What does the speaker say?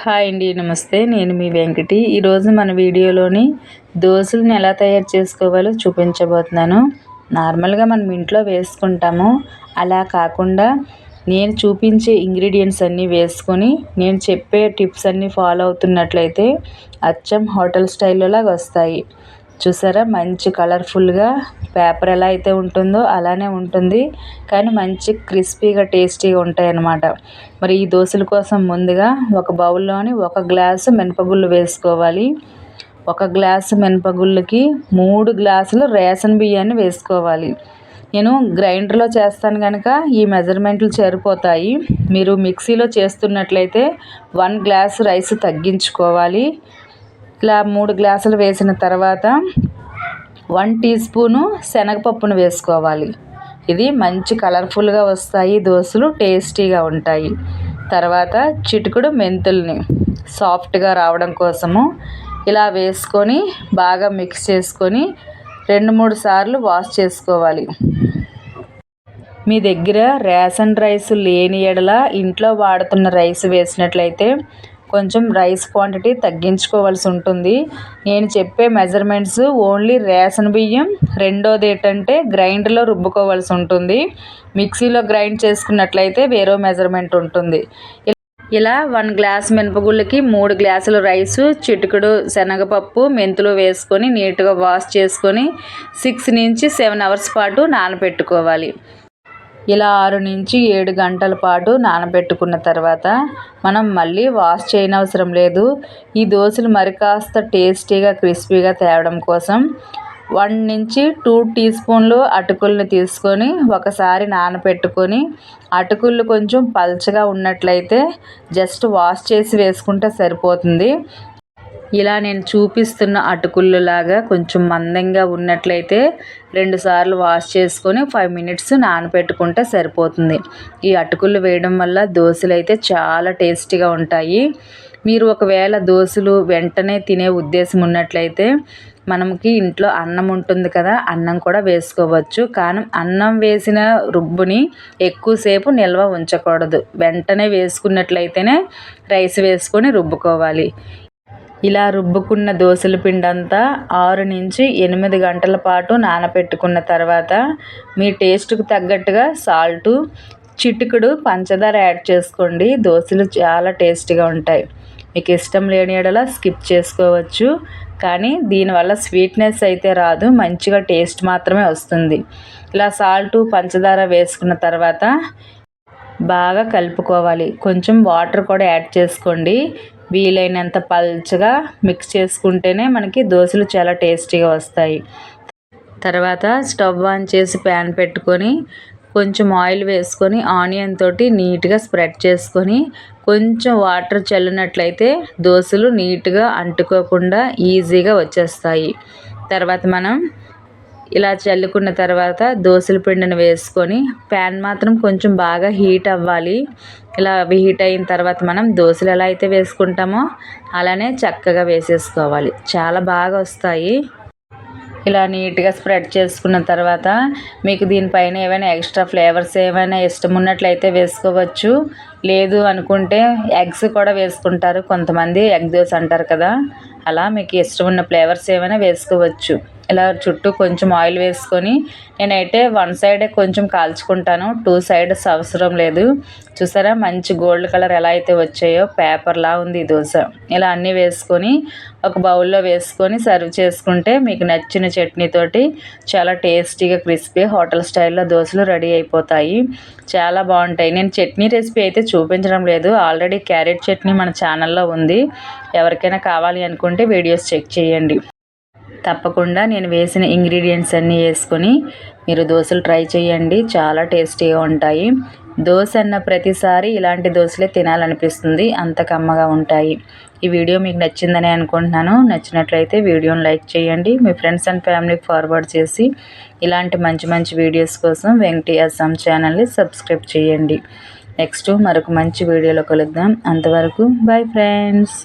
Hi అండి, నమస్తే. నేను మీ వెంకటి. ఈరోజు మన వీడియోలోని దోశలను ఎలా తయారు చేసుకోవాలో చూపించబోతున్నాను. నార్మల్గా మనం ఇంట్లో వేసుకుంటాము. అలా కాకుండా నేను చూపించే ఇంగ్రీడియంట్స్ అన్నీ వేసుకొని నేను చెప్పే టిప్స్ అన్నీ ఫాలో అవుతున్నట్లయితే అచ్చం హోటల్ స్టైల్లో లాగా వస్తాయి. చూసారా, మంచి కలర్ఫుల్గా పేపర్ ఎలా అయితే ఉంటుందో అలానే ఉంటుంది, కానీ మంచి క్రిస్పీగా టేస్టీగా ఉంటాయి అన్నమాట. మరి ఈ దోశల కోసం ముందుగా ఒక బౌల్లోని 1 గ్లాసు మినపగుళ్ళు వేసుకోవాలి. 1 గ్లాసు మినపగుళ్ళకి 3 గ్లాసులు రేషన్ బియ్యాన్ని వేసుకోవాలి. నేను గ్రైండర్లో చేస్తాను కనుక ఈ మెజర్మెంట్లు సరిపోతాయి. మీరు మిక్సీలో చేస్తున్నట్లయితే 1 గ్లాసు రైస్ తగ్గించుకోవాలి. ఇలా 3 గ్లాసులు వేసిన తర్వాత 1 టీ స్పూను శనగపప్పును వేసుకోవాలి. ఇది మంచి కలర్ఫుల్గా వస్తాయి దోశలు, టేస్టీగా ఉంటాయి. తర్వాత చిటికెడు మెంతుల్ని సాఫ్ట్గా రావడం కోసము ఇలా వేసుకొని బాగా మిక్స్ చేసుకొని 2-3 సార్లు వాష్ చేసుకోవాలి. మీ దగ్గర రేషన్ రైస్ లేని ఎడల ఇంట్లో వాడుతున్న రైస్ వేసినట్లయితే కొంచెం రైస్ క్వాంటిటీ తగ్గించుకోవాల్సి ఉంటుంది. నేను చెప్పే మెజర్మెంట్స్ ఓన్లీ రేషన్ బియ్యం. రెండోది ఏంటంటే గ్రైండర్లో రుబ్బుకోవాల్సి ఉంటుంది. మిక్సీలో గ్రైండ్ చేసుకున్నట్లయితే వేరే మెజర్మెంట్ ఉంటుంది. ఇలా 1 గ్లాస్ మినపగుళ్ళకి 3 గ్లాసుల రైసు, చిటికెడు శనగపప్పు, మెంతులు వేసుకొని నీట్గా వాష్ చేసుకొని 6 నుంచి 7 అవర్స్ పాటు నానబెట్టుకోవాలి. ఇలా 6 నుంచి 7 గంటల పాటు నానబెట్టుకున్న తర్వాత మనం మళ్ళీ వాష్ చేయనవసరం లేదు. ఈ దోశలు మరి కాస్త టేస్టీగా క్రిస్పీగా తేవడం కోసం 1 నుంచి 2 టీ స్పూన్లు అటుకులను తీసుకొని ఒకసారి నానబెట్టుకొని, అటుకులు కొంచెం పల్చగా ఉన్నట్లయితే జస్ట్ వాష్ చేసి వేసుకుంటే సరిపోతుంది. ఇలా నేను చూపిస్తున్న అటుకుల్లాగా కొంచెం మందంగా ఉన్నట్లయితే 2 సార్లు వాష్ చేసుకొని 5 మినిట్స్ నానబెట్టుకుంటే సరిపోతుంది. ఈ అటుకులు వేయడం వల్ల దోశలు అయితే చాలా టేస్టీగా ఉంటాయి. మీరు ఒకవేళ దోశలు వెంటనే తినే ఉద్దేశం ఉన్నట్లయితే మనకి ఇంట్లో అన్నం ఉంటుంది కదా, అన్నం కూడా వేసుకోవచ్చు. కానీ అన్నం వేసిన రుబ్బుని ఎక్కువసేపు నిల్వ ఉంచకూడదు. వెంటనే వేసుకున్నట్లయితేనే రైస్ వేసుకొని రుబ్బుకోవాలి. ఇలా రుబ్బుకున్న దోశల పిండంతా 6 నుంచి 8 గంటల పాటు నానబెట్టుకున్న తర్వాత మీ టేస్ట్కి తగ్గట్టుగా సాల్టు, చిటికెడు పంచదార యాడ్ చేసుకోండి. దోశలు చాలా టేస్టీగా ఉంటాయి. మీకు ఇష్టం లేని యెడల స్కిప్ చేసుకోవచ్చు, కానీ దీనివల్ల స్వీట్నెస్ అయితే రాదు, మంచిగా టేస్ట్ మాత్రమే వస్తుంది. ఇలా సాల్టు, పంచదార వేసుకున్న తర్వాత బాగా కలుపుకోవాలి. కొంచెం వాటర్ కూడా యాడ్ చేసుకోండి. వీలైనంత పల్చగా మిక్స్ చేసుకుంటేనే మనకి దోశలు చాలా టేస్టీగా వస్తాయి. తర్వాత స్టవ్ ఆన్ చేసి ప్యాన్ పెట్టుకొని కొంచెం ఆయిల్ వేసుకొని ఆనియన్ తోటి నీట్గా స్ప్రెడ్ చేసుకొని కొంచెం వాటర్ చల్లినట్లయితే దోశలు నీట్గా అంటుకోకుండా ఈజీగా వచ్చేస్తాయి. తర్వాత మనం ఇలా చల్లుకున్న తర్వాత దోశల పిండిని వేసుకొని ప్యాన్ మాత్రం కొంచెం బాగా హీట్ అవ్వాలి. ఇలా హీట్ అయిన తర్వాత మనం దోశలు ఎలా అయితే వేసుకుంటామో అలానే చక్కగా వేసేసుకోవాలి. చాలా బాగా వస్తాయి. ఇలా నీట్గా స్ప్రెడ్ చేసుకున్న తర్వాత మీకు దీనిపైన ఏమైనా ఎక్స్ట్రా ఫ్లేవర్స్ ఏమైనా ఇష్టం ఉన్నట్లయితే వేసుకోవచ్చు. లేదు అనుకుంటే ఎగ్స్ కూడా వేసుకుంటారు కొంతమంది, ఎగ్ దోశ అంటారు కదా, అలా మీకు ఇష్టం ఉన్న ఫ్లేవర్స్ ఏమైనా వేసుకోవచ్చు. ఇలా చుట్టూ కొంచెం ఆయిల్ వేసుకొని నేనైతే 1 సైడే కొంచెం కాల్చుకుంటాను, 2 సైడ్స్ అవసరం లేదు. చూసారా మంచి గోల్డ్ కలర్ ఎలా అయితే వచ్చాయో, పేపర్లా ఉంది ఈ దోశ. ఇలా అన్నీ వేసుకొని ఒక బౌల్లో వేసుకొని సర్వ్ చేసుకుంటే మీకు నచ్చిన చట్నీతోటి చాలా టేస్టీగా క్రిస్పీ హోటల్ స్టైల్లో దోశలు రెడీ అయిపోతాయి. చాలా బాగుంటాయి. నేను చట్నీ రెసిపీ అయితే చూపించడం లేదు, ఆల్రెడీ క్యారెట్ చట్నీ మన ఛానల్లో ఉంది. ఎవరికైనా కావాలి అనుకుంటే వీడియోస్ చెక్ చేయండి. తప్పకుండా నేను వేసిన ఇంగ్రీడియంట్స్ అన్నీ వేసుకొని మీరు దోశలు ట్రై చేయండి, చాలా టేస్టీగా ఉంటాయి. దోశ అన్న ప్రతిసారి ఇలాంటి దోశలే తినాలనిపిస్తుంది, అంత కమ్మగా ఉంటాయి. ఈ వీడియో మీకు నచ్చిందని అనుకుంటున్నాను. నచ్చినట్లయితే వీడియోని లైక్ చేయండి, మీ ఫ్రెండ్స్ అండ్ ఫ్యామిలీకి ఫార్వర్డ్ చేసి ఇలాంటి మంచి మంచి వీడియోస్ కోసం వెంకటి అస్సాం ఛానల్ని సబ్స్క్రైబ్ చేయండి. నెక్స్ట్ మరొక మంచి వీడియోలో కలుద్దాం. అంతవరకు బాయ్ ఫ్రెండ్స్.